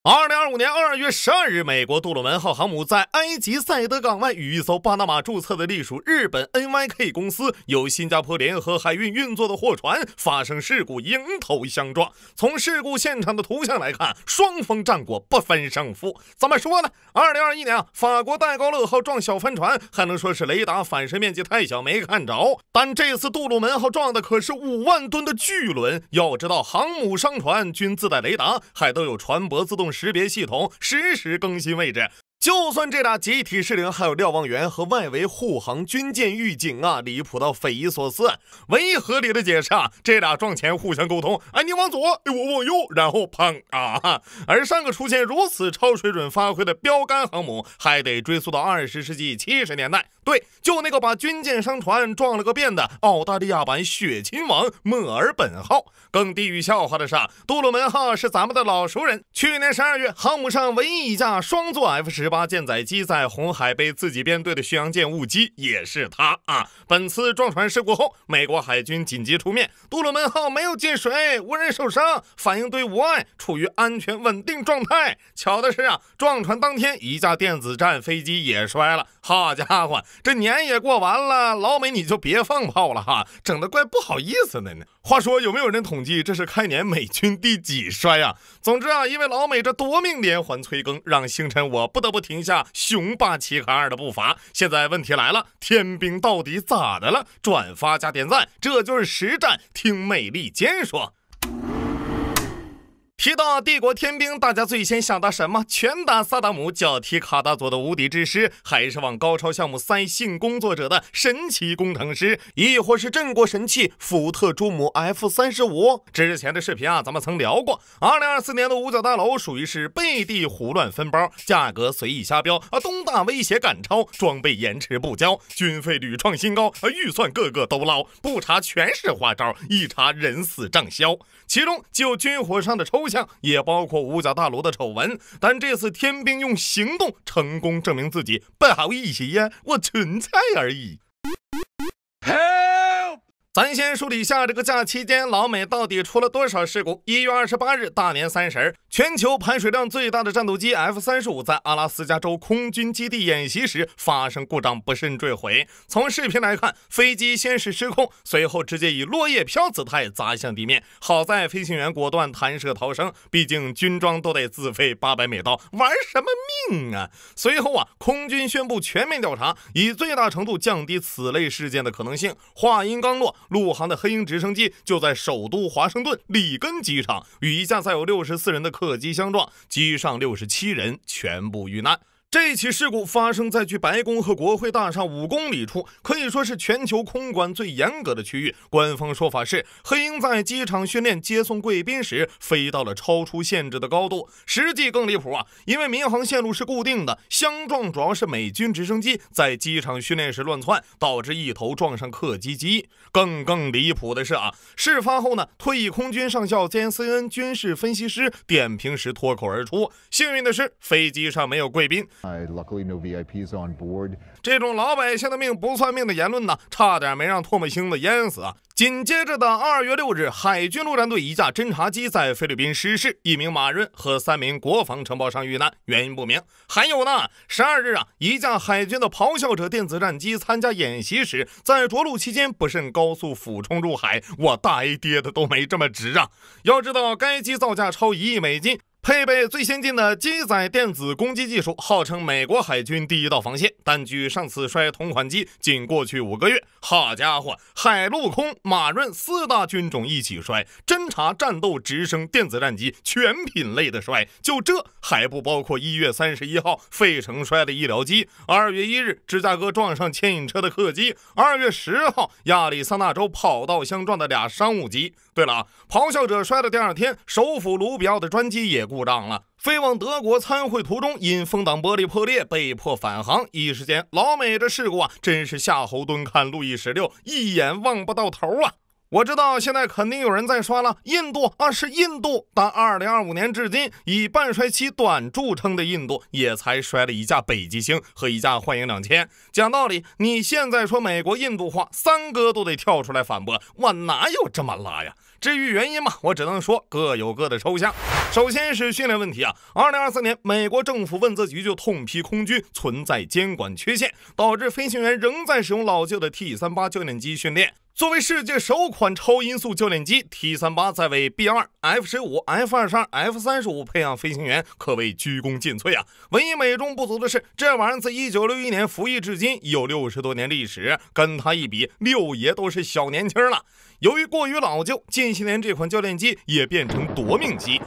2025年2月12日，美国杜鲁门号航母在埃及塞德港外与一艘巴拿马注册的隶属日本 NYK 公司、由新加坡联合海运运作的货船发生事故，迎头相撞。从事故现场的图像来看，双方战果不分胜负。怎么说呢？2021年法国戴高乐号撞小帆船，还能说是雷达反射面积太小没看着，但这次杜鲁门号撞的可是5万吨的巨轮。要知道，航母商船均自带雷达，还都有船舶自动识别系统，实时更新位置。就算这俩集体失灵，还有瞭望员和外围护航军舰预警啊，离谱到匪夷所思。唯一合理的解释啊，这俩撞前互相沟通，你往左，我往右，然后砰啊！而上个出现如此超水准发挥的标杆航母，还得追溯到20世纪70年代。对，就那个把军舰商船撞了个遍的澳大利亚版雪亲王墨尔本号。更地狱笑话的是，杜鲁门号是咱们的老熟人。去年12月，航母上唯一一架双座 F-18舰载机在红海被自己编队的巡洋舰误击，也是他啊！本次撞船事故后，美国海军紧急出面，杜鲁门号没有进水，无人受伤，反应堆无碍，处于安全稳定状态。巧的是撞船当天，一架电子战飞机也摔了。好家伙，这年也过完了，老美你就别放炮了哈，整得怪不好意思的呢。话说，有没有人统计这是开年美军第几摔啊？总之因为老美这夺命连环催更，让星辰我不得不停下雄霸齐卡尔的步伐。现在问题来了，天兵到底咋的了？转发加点赞，这就是实战，听美利坚说。提到帝国天兵，大家最先想到什么？拳打萨达姆，脚踢卡达佐的无敌之师，还是往高超项目塞性工作者的神奇工程师，亦或是镇国神器福特朱姆 F-35？ 之前的视频咱们曾聊过，2024年的五角大楼属于是背地胡乱分包，价格随意瞎标，东大威胁赶超，装备延迟不交，军费屡创新高，预算个个都捞，不查全是花招，一查人死账销。其中就军火上的抽象，也包括五角大楼的丑闻，但这次天兵用行动成功证明自己，不好意思呀，我存在而已。咱先梳理一下这个假期间老美到底出了多少事故。1月28日大年30，全球排水量最大的战斗机 F-35在阿拉斯加州空军基地演习时发生故障，不慎坠毁。从视频来看，飞机先是失控，随后直接以落叶飘姿态砸向地面，好在飞行员果断弹射逃生，毕竟军装都得自费800美刀，玩什么命啊！随后空军宣布全面调查，以最大程度降低此类事件的可能性。话音刚落，陆航的黑鹰直升机就在首都华盛顿里根机场与一架载有64人的客机相撞，机上67人全部遇难。这起事故发生在距白宫和国会大厦5公里处，可以说是全球空管最严格的区域。官方说法是，黑鹰在机场训练接送贵宾时飞到了超出限制的高度。实际更离谱因为民航线路是固定的，相撞主要是美军直升机在机场训练时乱窜，导致一头撞上客机机翼。更离谱的是事发后呢，退役空军上校兼 CNN 军事分析师点评时脱口而出，幸运的是飞机上没有贵宾。Luckily, no VIPs on board. 这种老百姓的命不算命的言论呢，差点没让唾沫星子淹死紧接着的2月6日，海军陆战队一架侦察机在菲律宾失事，1名马润和3名国防承包商遇难，原因不明。还有呢，12日一架海军的咆哮者电子战机参加演习时，在着陆期间不慎高速俯冲入海，我大 A 跌的都没这么直要知道，该机造价超1亿美金。配备最先进的机载电子攻击技术，号称美国海军第一道防线，但距上次摔同款机仅过去5个月。好家伙，海陆空马润4大军种一起摔，侦察、战斗、直升、电子战机全品类的摔，就这还不包括1月31号费城摔的医疗机，2月1日芝加哥撞上牵引车的客机，2月10号亚利桑那州跑道相撞的俩商务机。对了咆哮者摔的第2天，首府卢比奥的专机也故障了，飞往德国参会途中因风挡玻璃破裂被迫返航。一时间老美这事故真是夏侯惇看路易16，一眼望不到头我知道现在肯定有人在刷了，印度是印度，但2025年至今以半衰期短著称的印度也才摔了一架北极星和一架幻影2000。讲道理，你现在说美国印度化，3哥都得跳出来反驳，我哪有这么拉呀？至于原因嘛，我只能说各有各的抽象。首先是训练问题啊，2024年美国政府问责局就痛批空军存在监管缺陷，导致飞行员仍在使用老旧的 T-38教练机训练。作为世界首款超音速教练机 ，T-38在为 B-2、F-15、F-35、F-35培养飞行员，可谓鞠躬尽瘁啊。唯一美中不足的是，这玩意儿自1961年服役至今，有60多年历史，跟他一比，六爷都是小年轻了。由于过于老旧，近些年这款教练机也变成夺命机。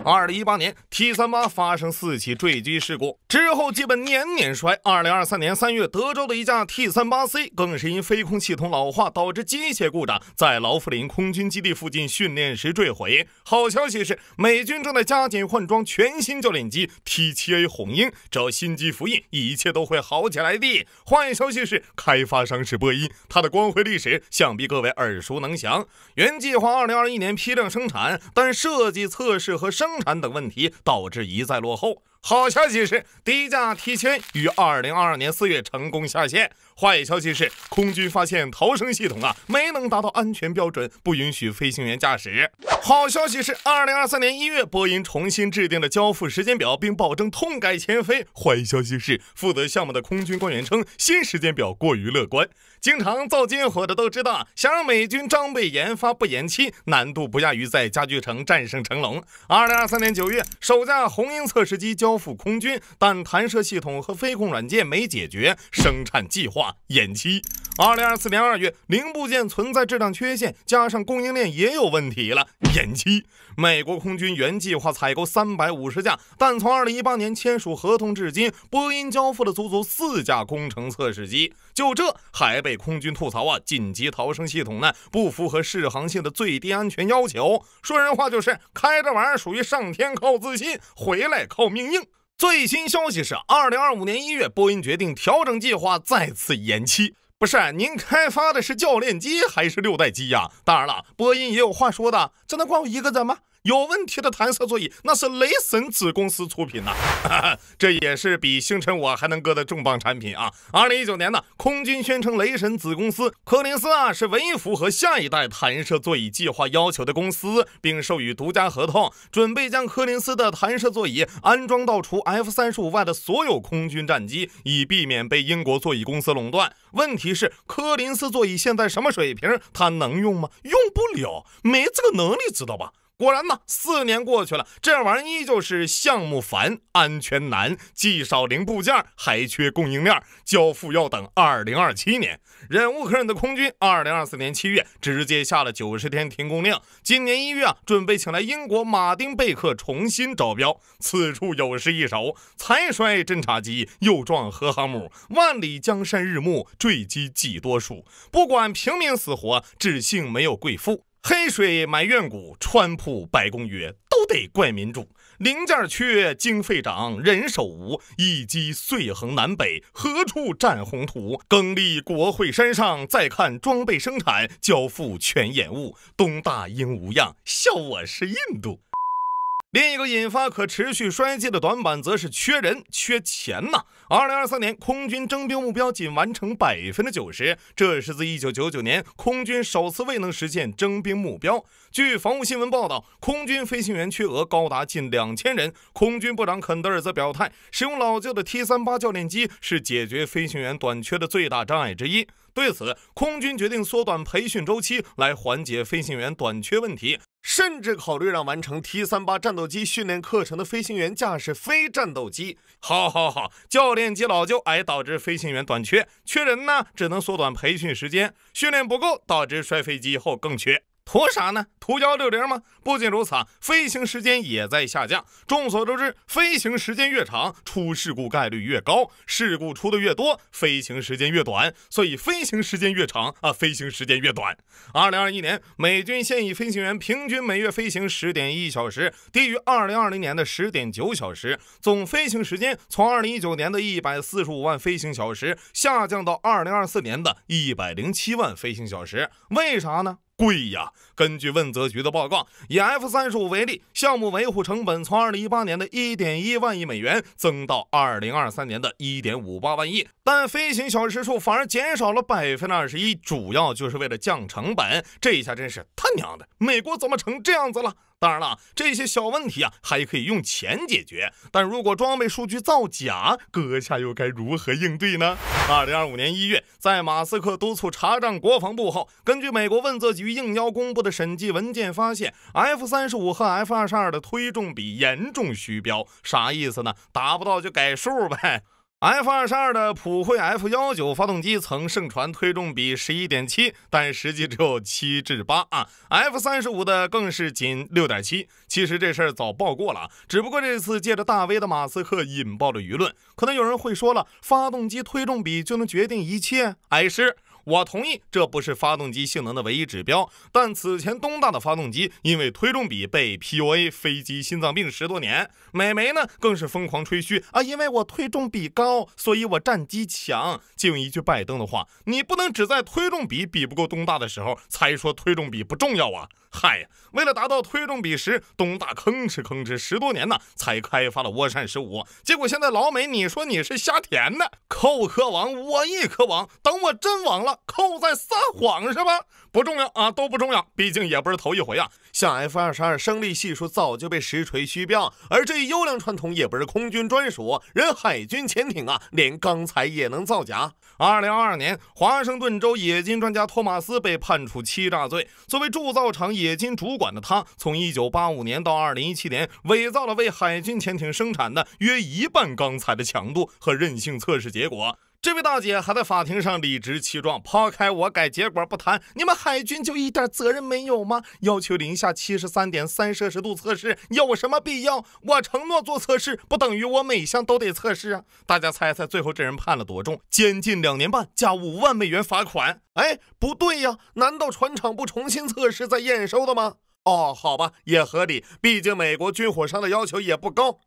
2018年 T-38发生4起坠机事故，之后基本年年摔。2023年3月，德州的一架 T-38C 更是因飞控系统老化导致机械故障，在劳弗林空军基地附近训练时坠毁。好消息是，美军正在加紧换装全新教练机 T-7A 红鹰，只要新机服役，一切都会好起来的。坏消息是，开发商是波音，它的光辉历史想必各位耳熟能详。原计划2021年批量生产，但设计、测试和生产等问题导致一再落后。好消息是，第一架 T-7于2022年4月成功下线。坏消息是，空军发现逃生系统没能达到安全标准，不允许飞行员驾驶。好消息是，2023年1月，波音重新制定了交付时间表，并保证痛改前非。坏消息是，负责项目的空军官员称，新时间表过于乐观。经常造军火的都知道，想让美军装备研发不延期，难度不亚于在家具城战胜成龙。2023年9月，首架红鹰测试机交付空军，但弹射系统和飞控软件没解决，生产计划延期。2024年2月，零部件存在质量缺陷，加上供应链也有问题了，延期。美国空军原计划采购350架，但从2018年签署合同至今，波音交付了足足4架工程测试机。就这还被空军吐槽紧急逃生系统呢不符合适航性的最低安全要求。说人话就是开这玩意儿属于上天靠自信，回来靠命硬。最新消息是2025年1月，波音决定调整计划，再次延期。不是，您开发的是教练机还是6代机呀？当然了，波音也有话说的，这能怪我一个人吗？有问题的弹射座椅那是雷神子公司出品这也是比星辰我还能割的重磅产品啊。2019年空军宣称雷神子公司柯林斯是唯一符合下一代弹射座椅计划要求的公司，并授予独家合同，准备将柯林斯的弹射座椅安装到除 F-35外的所有空军战机，以避免被英国座椅公司垄断。问题是柯林斯座椅现在什么水平？它能用吗？用不了，没这个能力，知道吧？果然4年过去了，这玩意儿依旧是项目繁、安全难，既少零部件，还缺供应链，交付要等2027年。忍无可忍的空军2024年7月直接下了90天停工令，今年1月准备请来英国马丁贝克重新招标。此处有诗一首：才衰侦察机，又撞核航母，万里江山日暮，坠机几多数。不管平民死活，只幸没有贵妇。黑水埋怨谷，川普白宫约，都得怪民主。零件缺，经费涨，人手无，一击碎横南北，何处占宏图？更立国会山上，再看装备生产，交付全延误。东大应无恙，笑我是印度。另一个引发可持续衰竭的短板则是缺人、缺钱2023年空军征兵目标仅完成90%，这是自1999年空军首次未能实现征兵目标。据防务新闻报道，空军飞行员缺额高达近2000人。空军部长肯德尔则表态，使用老旧的 T-38教练机是解决飞行员短缺的最大障碍之一。对此，空军决定缩短培训周期来缓解飞行员短缺问题，甚至考虑让完成 T-38战斗机训练课程的飞行员驾驶非战斗机。好，教练机老旧导致飞行员短缺，缺人只能缩短培训时间，训练不够导致摔飞机后更缺。图啥呢？图160吗？不仅如此飞行时间也在下降。众所周知，飞行时间越长，出事故概率越高，事故出的越多，飞行时间越短，所以飞行时间越长飞行时间越短。2021年，美军现役飞行员平均每月飞行10.1小时，低于2020年的10.9小时。总飞行时间从2019年的145万飞行小时下降到2024年的107万飞行小时。为啥呢？贵呀！根据问责局的报告，以 F-35为例，项目维护成本从2018年的1.1万亿美元增到2023年的1.58万亿，但飞行小时数反而减少了21%，主要就是为了降成本。这一下真是他娘的，美国怎么成这样子了？当然了，这些小问题啊还可以用钱解决，但如果装备数据造假，阁下又该如何应对呢？2025年1月，在马斯克督促查账国防部后，根据美国问责局应邀公布的审计文件发现， F-35和 F-22的推重比严重虚标。啥意思呢？达不到就改数呗。F-22的普惠 F-19发动机曾盛传推重比 11.7， 但实际只有7:8啊。F-35的更是仅 6.7。其实这事儿早报过了，只不过这次借着大 V 的马斯克引爆了舆论。可能有人会说了，发动机推重比就能决定一切？是。我同意，这不是发动机性能的唯一指标，但此前东大的发动机因为推重比被 PUA 飞机心脏病10多年，美媒呢更是疯狂吹嘘啊，因为我推重比高，所以我战机强。借用一句拜登的话，你不能只在推重比比不过东大的时候才说推重比不重要啊！嗨呀，为了达到推重比10，东大吭哧10多年呢，才开发了涡扇15，结果现在老美你说你是瞎填的，扣颗网我一颗网，等我真网了，扣在撒谎是吧？不重要啊，都不重要，毕竟也不是头一回啊。像 F-22升力系数早就被实锤虚标，而这一优良传统也不是空军专属，人海军潜艇啊，连钢材也能造假。2022年，华盛顿州冶金专家托马斯被判处欺诈罪。作为铸造厂冶金主管的他，从1985年到2017年，伪造了为海军潜艇生产的约1半钢材的强度和韧性测试结果。这位大姐还在法庭上理直气壮，抛开我改结果不谈，你们海军就一点责任没有吗？要求零下73.3摄氏度测试有什么必要？我承诺做测试，不等于我每项都得测试啊！大家猜猜最后这人判了多重？监禁2年半加5万美元罚款。不对呀，难道船厂不重新测试再验收的吗？好吧，也合理，毕竟美国军火商的要求也不高。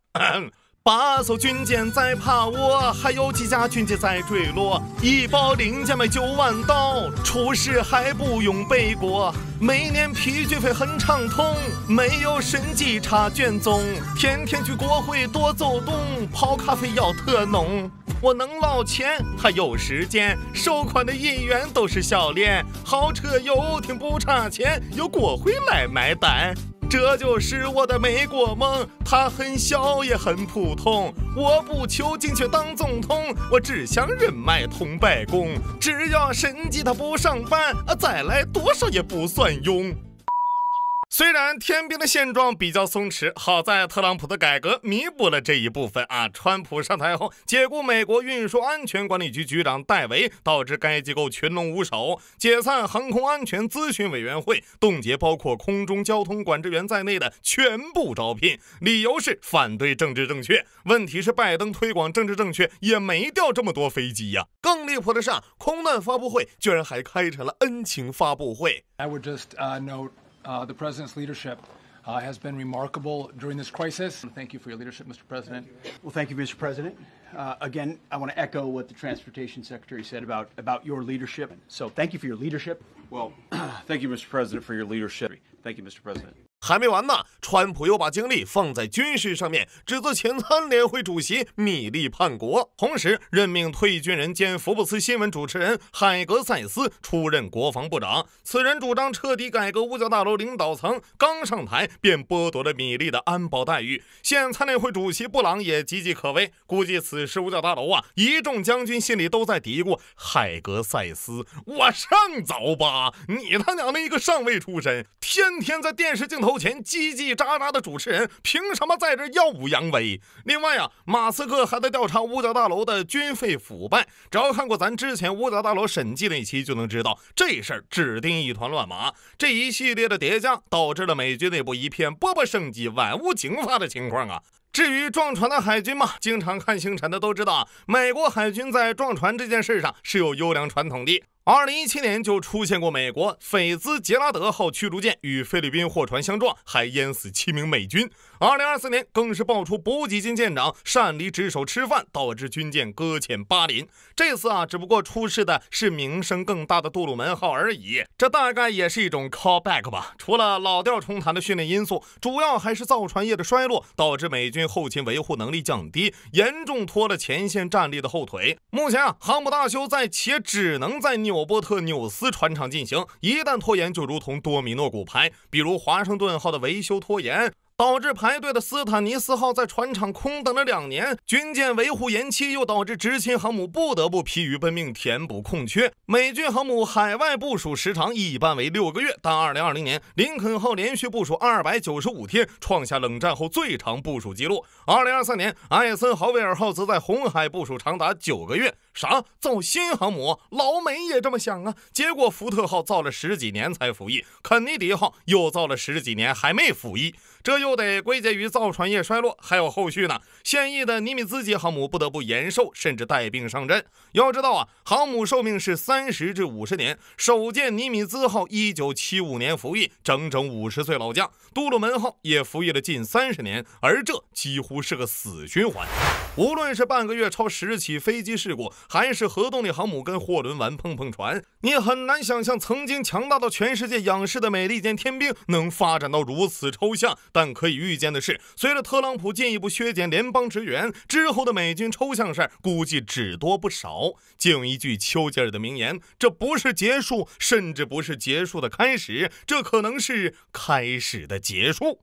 8艘军舰在趴窝，还有几架军舰在坠落，一包零件卖9万刀，出事还不用背锅，每年批决费很畅通，没有审计查卷宗，天天去国会多走动，泡咖啡要特浓。我能捞钱，还有时间，收款的议员都是笑脸，豪车游艇不差钱，由国会来买单。这就是我的美国梦，它很小也很普通，我不求进去当总统，我只想人脉通白宫，只要审计他不上班，再来多少也不算用。虽然天边的现状比较松弛，好在特朗普的改革弥补了这一部分啊。川普上台后解雇美国运输安全管理局局长戴维，导致该机构群龙无首，解散航空安全咨询委员会，冻结包括空中交通管制员在内的全部招聘，理由是反对政治正确。问题是拜登推广政治正确也没调这么多飞机呀。更离谱的是，空难发布会居然还开成了恩情发布会。 I would just note the President's leadership has been remarkable during this crisis. Thank you for your leadership, Mr. President. Well, thank you, Mr. President. Again, I want to echo what the Transportation Secretary said about your leadership. So thank you for your leadership. Well, thank you, Mr. President, for your leadership. Thank you, Mr. President. 还没完呢，川普又把精力放在军事上面，指责前参联会主席米利叛国，同时任命退役军人兼福布斯新闻主持人海格塞斯出任国防部长。此人主张彻底改革五角大楼领导层，刚上台便剥夺了米利的安保待遇。现参联会主席布朗也岌岌可危，估计此时五角大楼一众将军心里都在嘀咕：海格塞斯，我上早吧，你他娘的一个上尉出身，天天在电视镜头前叽叽喳喳的主持人，凭什么在这耀武扬威？另外马斯克还在调查五角大楼的军费腐败，只要看过咱之前五角大楼审计那期就能知道，这事儿指定一团乱麻。这一系列的叠加导致了美军内部一片饽饽升级万物竞发的情况啊。至于撞船的海军嘛，经常看星辰的都知道，美国海军在撞船这件事上是有优良传统的。2017年就出现过美国菲兹杰拉德号驱逐舰与菲律宾货船相撞，还淹死7名美军。2024年更是爆出补给舰舰长擅离职守吃饭，导致军舰搁浅巴林。这次只不过出事的是名声更大的杜鲁门号而已，这大概也是一种 callback 吧。除了老调重弹的训练因素，主要还是造船业的衰落，导致美军后勤维护能力降低，严重拖了前线战力的后腿。目前航母大修在且只能在纽波特纽斯船厂进行，一旦拖延就如同多米诺骨牌，比如华盛顿号的维修拖延，导致排队的斯坦尼斯号在船厂空等了2年，军舰维护延期，又导致执勤航母不得不疲于奔命填补空缺。美军航母海外部署时长一般为6个月，但2020年林肯号连续部署295天，创下冷战后最长部署纪录。2023年艾森豪威尔号则在红海部署长达9个月。啥？造新航母？老美也这么想啊？结果福特号造了10几年才服役，肯尼迪号又造了10几年还没服役，这又得归结于造船业衰落，还有后续呢。现役的尼米兹级航母不得不延寿，甚至带病上阵。要知道航母寿命是30至50年，首舰尼米兹号1975年服役，整整50岁老将。杜鲁门号也服役了近30年，而这几乎是个死循环。无论是半个月超10起飞机事故，还是核动力航母跟货轮玩碰碰船，你很难想象曾经强大到全世界仰视的美利坚天兵能发展到如此抽象。但可以预见的是，随着特朗普进一步削减联邦职员之后的美军抽象事估计只多不少。借用一句丘吉尔的名言，这不是结束，甚至不是结束的开始，这可能是开始的结束。